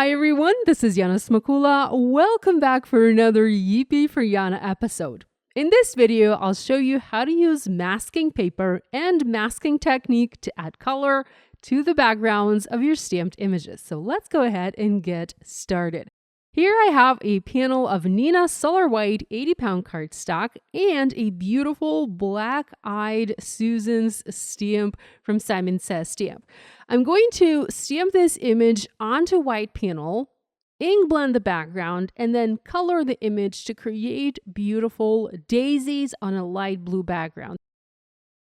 Hi everyone, this is Yana Smakula. Welcome back for another Yippee for Yana episode. In this video, I'll show you how to use masking paper and masking technique to add color to the backgrounds of your stamped images. So let's go ahead and get started. Here I have a panel of Neenah Solar White 80-pound cardstock and a beautiful black-eyed Susan's stamp from Simon Says Stamp. I'm going to stamp this image onto white panel, ink blend the background, and then color the image to create beautiful daisies on a light blue background.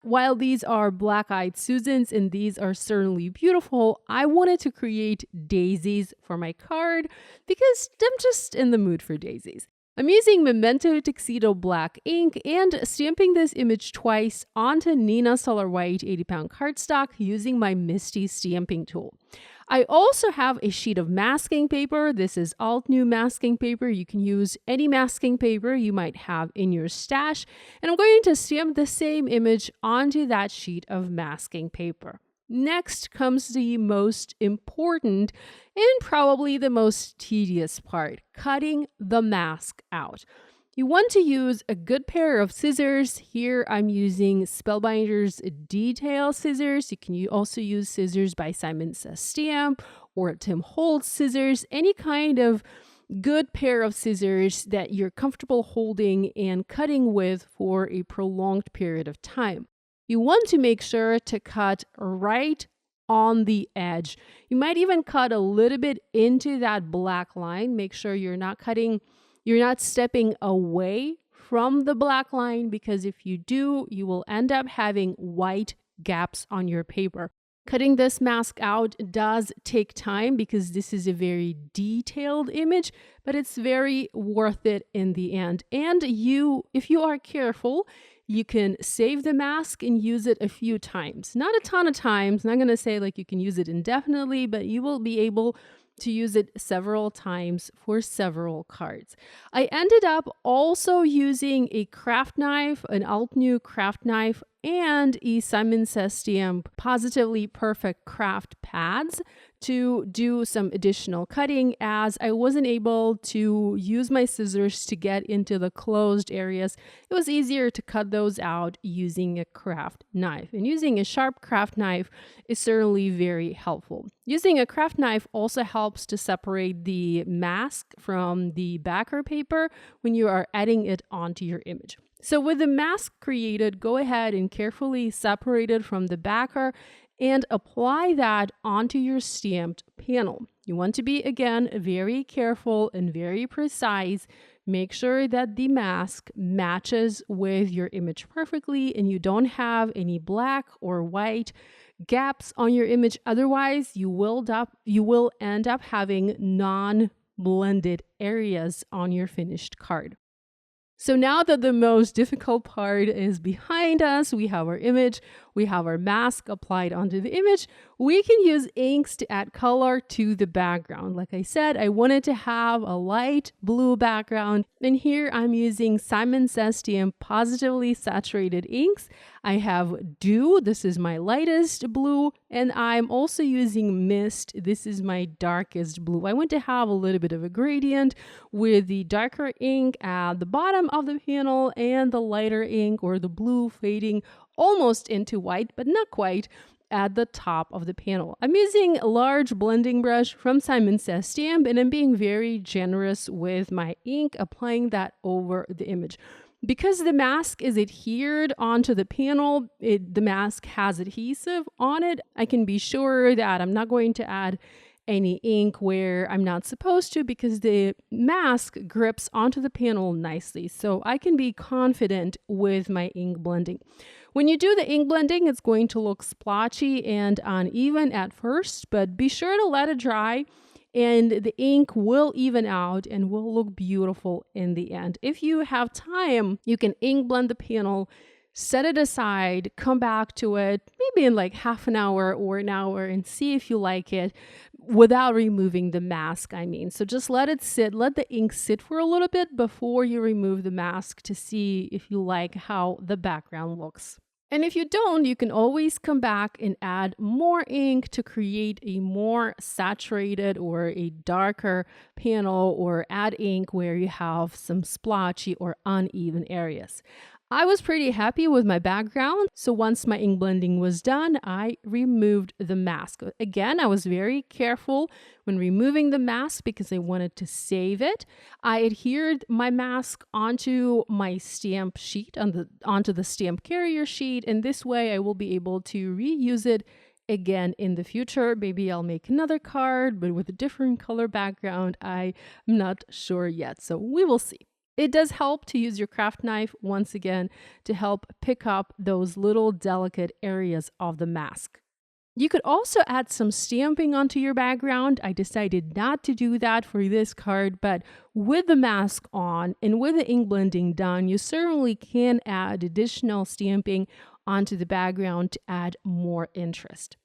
While these are black-eyed Susans and these are certainly beautiful, I wanted to create daisies for my card because I'm just in the mood for daisies. I'm using Memento Tuxedo black ink and stamping this image twice onto Neenah Solar White 80-pound cardstock using my Misty stamping tool. I also have a sheet of masking paper. This is Altenew masking paper. You can use any masking paper you might have in your stash. And I'm going to stamp the same image onto that sheet of masking paper. Next comes the most important and probably the most tedious part, cutting the mask out. You want to use a good pair of scissors. Here I'm using Spellbinders detail scissors. You can also use scissors by Simon Says Stamp or Tim Holtz scissors, any kind of good pair of scissors that you're comfortable holding and cutting with for a prolonged period of time. You want to make sure to cut right on the edge. You might even cut a little bit into that black line. Make sure you're not stepping away from the black line, because if you do, you will end up having white gaps on your paper. Cutting this mask out does take time because this is a very detailed image, but it's very worth it in the end. And if you are careful, you can save the mask and use it a few times. Not a ton of times. I'm not going to say like you can use it indefinitely, but you will be able to use it several times for several cards. I ended up also using a craft knife, an Altenew craft knife, and a Simon Says Stamp Pawsitively Perfect Craft pads to do some additional cutting, as I wasn't able to use my scissors to get into the closed areas. It was easier to cut those out using a craft knife, and using a sharp craft knife is certainly very helpful. Using a craft knife also helps to separate the mask from the backer paper when you are adding it onto your image. So with the mask created, go ahead and carefully separate it from the backer and apply that onto your stamped panel. You want to be, again, very careful and very precise. Make sure that the mask matches with your image perfectly and you don't have any black or white gaps on your image. Otherwise, you will end up having non-blended areas on your finished card. So now that the most difficult part is behind us, we have our image, we have our mask applied onto the image, we can use inks to add color to the background. Like I said, I wanted to have a light blue background, and here I'm using Simon Says Stamp Pawsitively Saturated inks. I have Dew, this is my lightest blue, and I'm also using Mist, this is my darkest blue. I want to have a little bit of a gradient with the darker ink at the bottom of the panel and the lighter ink or the blue fading almost into white, but not quite, at the top of the panel. I'm using a large blending brush from Simon Says Stamp, and I'm being very generous with my ink, applying that over the image. Because the mask is adhered onto the panel, the mask has adhesive on it, I can be sure that I'm not going to add any ink where I'm not supposed to, because the mask grips onto the panel nicely. So I can be confident with my ink blending. When you do the ink blending, it's going to look splotchy and uneven at first, but be sure to let it dry and the ink will even out and will look beautiful in the end. If you have time, you can ink blend the panel, set it aside, come back to it, maybe in like half an hour or an hour, and see if you like it without removing the mask, So just let it sit, let the ink sit for a little bit before you remove the mask to see if you like how the background looks. And if you don't, you can always come back and add more ink to create a more saturated or a darker panel, or add ink where you have some splotchy or uneven areas. I was pretty happy with my background, so once my ink blending was done, I removed the mask. Again, I was very careful when removing the mask because I wanted to save it. I adhered my mask onto my stamp sheet, onto the stamp carrier sheet, and this way I will be able to reuse it again in the future. Maybe I'll make another card, but with a different color background. I'm not sure yet, so we will see. It does help to use your craft knife once again to help pick up those little delicate areas of the mask. You could also add some stamping onto your background. I decided not to do that for this card, but with the mask on and with the ink blending done, you certainly can add additional stamping onto the background to add more interest.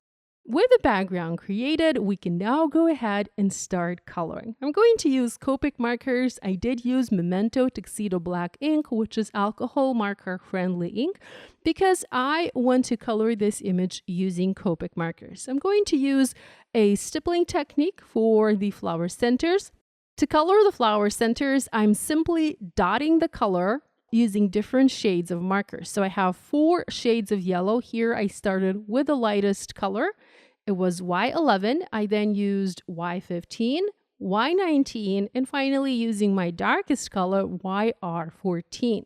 With the background created, we can now go ahead and start coloring. I'm going to use Copic markers. I did use Memento Tuxedo Black ink, which is alcohol marker friendly ink, because I want to color this image using Copic markers. I'm going to use a stippling technique for the flower centers. To color the flower centers, I'm simply dotting the color using different shades of markers. So I have 4 shades of yellow here. I started with the lightest color. It was Y11. I then used Y15, Y19, and finally using my darkest color, YR14.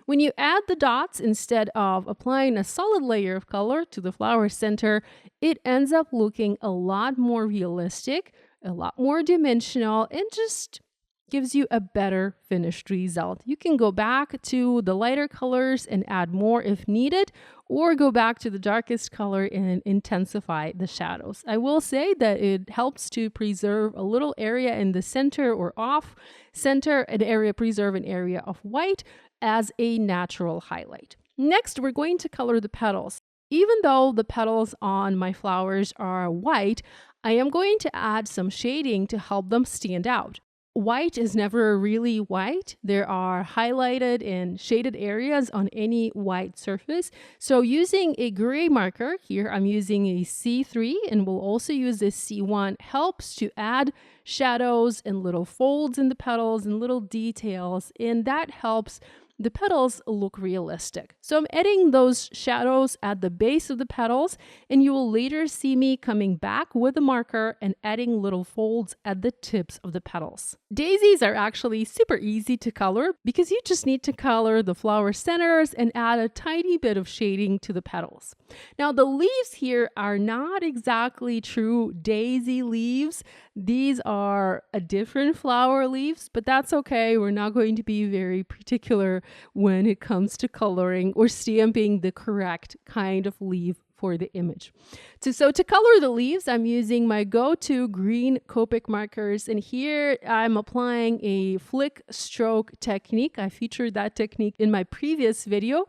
When you add the dots instead of applying a solid layer of color to the flower center, it ends up looking a lot more realistic, a lot more dimensional, and just gives you a better finished result. You can go back to the lighter colors and add more if needed, or go back to the darkest color and intensify the shadows. I will say that it helps to preserve a little area in the center or off center, preserve an area of white as a natural highlight. Next, we're going to color the petals. Even though the petals on my flowers are white, I am going to add some shading to help them stand out. White is never really white. There are highlighted and shaded areas on any white surface. So using a gray marker, here I'm using a C3 and we'll also use this C1, helps to add shadows and little folds in the petals and little details, and that helps the petals look realistic. So I'm adding those shadows at the base of the petals, and you will later see me coming back with a marker and adding little folds at the tips of the petals. Daisies are actually super easy to color because you just need to color the flower centers and add a tiny bit of shading to the petals. Now the leaves here are not exactly true daisy leaves. These are a different flower leaves, but that's okay. We're not going to be very particular when it comes to coloring or stamping the correct kind of leaf for the image. So to color the leaves, I'm using my go-to green Copic markers, and here I'm applying a flick stroke technique. I featured that technique in my previous video.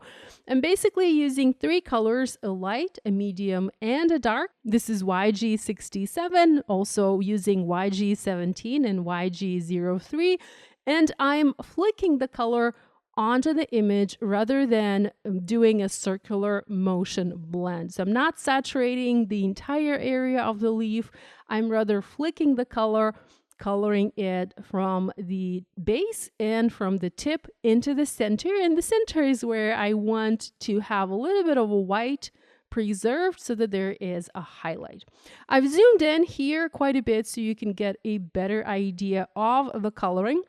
I'm basically using 3 colors, a light, a medium, and a dark. This is YG67, also using YG17 and YG03, and I'm flicking the color onto the image rather than doing a circular motion blend. So I'm not saturating the entire area of the leaf. I'm rather flicking the color, coloring it from the base and from the tip into the center. And the center is where I want to have a little bit of a white preserved so that there is a highlight. I've zoomed in here quite a bit so you can get a better idea of the coloring.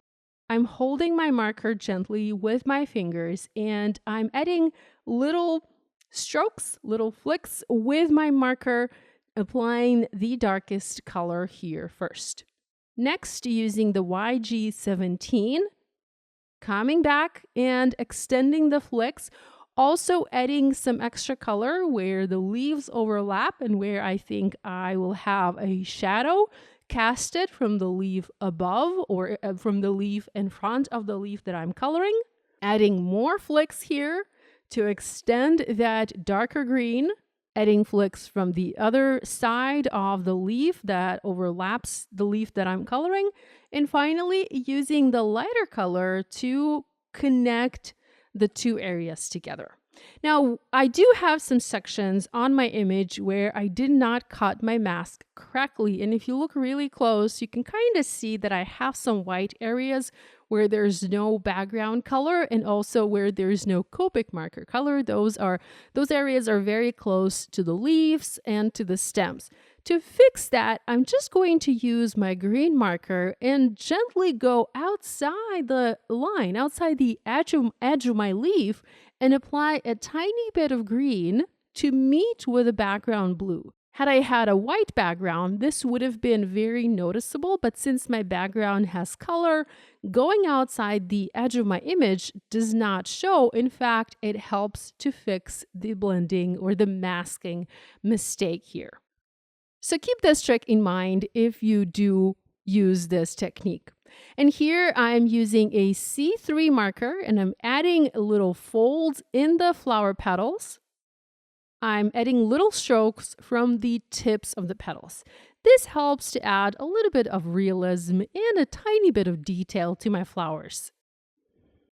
I'm holding my marker gently with my fingers and I'm adding little strokes, little flicks with my marker, applying the darkest color here first. Next, using the YG17, coming back and extending the flicks, also adding some extra color where the leaves overlap and where I think I will have a shadow casted from the leaf above or from the leaf in front of the leaf that I'm coloring. Adding more flicks here to extend that darker green. Adding flicks from the other side of the leaf that overlaps the leaf that I'm coloring. And finally, using the lighter color to connect the 2 areas together. Now, I do have some sections on my image where I did not cut my mask correctly. And if you look really close, you can kind of see that I have some white areas where there's no background color and also where there's no Copic marker color. Those areas are very close to the leaves and to the stems. To fix that, I'm just going to use my green marker and gently go outside the line, outside the edge of my leaf, and apply a tiny bit of green to meet with the background blue. Had I had a white background, this would have been very noticeable, but since my background has color, going outside the edge of my image does not show. In fact, it helps to fix the blending or the masking mistake here. So keep this trick in mind if you do use this technique. And here I'm using a C3 marker and I'm adding little folds in the flower petals. I'm adding little strokes from the tips of the petals. This helps to add a little bit of realism and a tiny bit of detail to my flowers.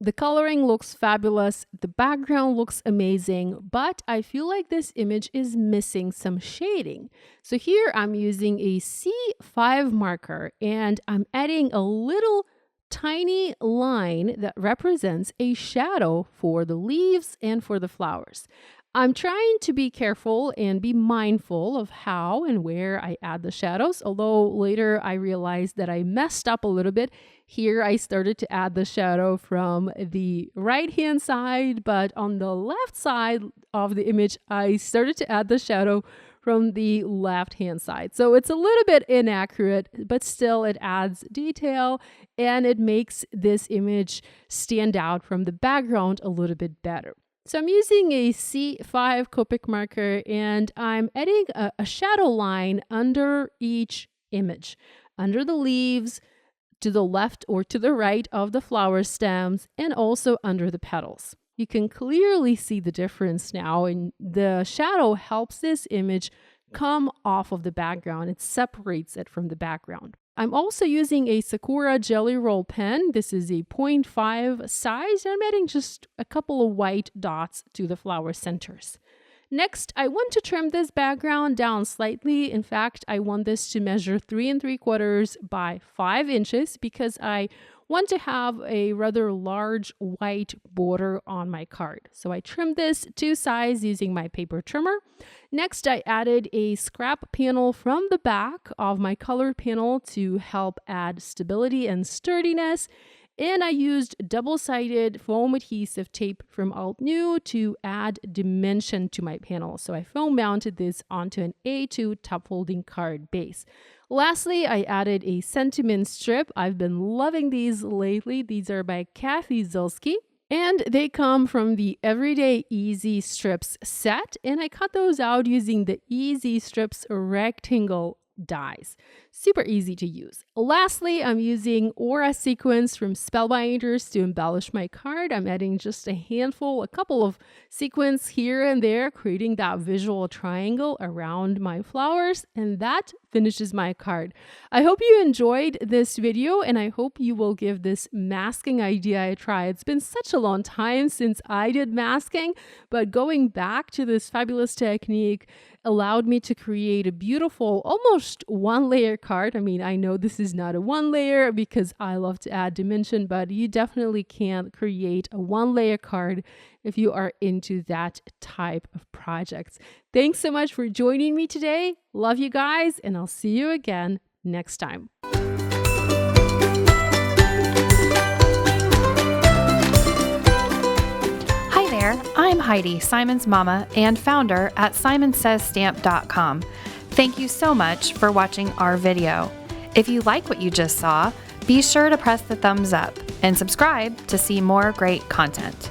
The coloring looks fabulous, the background looks amazing, but I feel like this image is missing some shading. So here I'm using a C5 marker and I'm adding a little tiny line that represents a shadow for the leaves and for the flowers. I'm trying to be careful and be mindful of how and where I add the shadows, although later I realized that I messed up a little bit. Here I started to add the shadow from the right-hand side, but on the left side of the image, I started to add the shadow from the left-hand side. So it's a little bit inaccurate, but still it adds detail and it makes this image stand out from the background a little bit better. So I'm using a C5 Copic marker and I'm adding a shadow line under each image, under the leaves, to the left or to the right of the flower stems, and also under the petals. You can clearly see the difference now, and the shadow helps this image come off of the background. It separates it from the background. I'm also using a Sakura Jelly Roll pen. This is a 0.5 size. I'm adding just a couple of white dots to the flower centers. Next, I want to trim this background down slightly. In fact, I want this to measure 3 3/4 by 5 inches because I want to have a rather large white border on my card. So I trimmed this to size using my paper trimmer. Next, I added a scrap panel from the back of my color panel to help add stability and sturdiness. And I used double-sided foam adhesive tape from Altenew to add dimension to my panel. So I foam mounted this onto an A2 top folding card base. Lastly, I added a sentiment strip. I've been loving these lately. These are by Kathy Zilski. And they come from the Everyday Easy Strips set. And I cut those out using the Easy Strips rectangle dies. Super easy to use. Lastly, I'm using Aura sequins from Spellbinders to embellish my card. I'm adding just a handful, a couple of sequins here and there, creating that visual triangle around my flowers, and that finishes my card. I hope you enjoyed this video, and I hope you will give this masking idea a try. It's been such a long time since I did masking, but going back to this fabulous technique allowed me to create a beautiful, almost one-layer card. I mean, I know this is not a one layer because I love to add dimension, but you definitely can create a one-layer card if you are into that type of projects. Thanks so much for joining me today. Love you guys, and I'll see you again next time. I'm Heidi, Simon's mama and founder at simonsaysstamp.com. Thank you so much for watching our video. If you like what you just saw, be sure to press the thumbs up and subscribe to see more great content.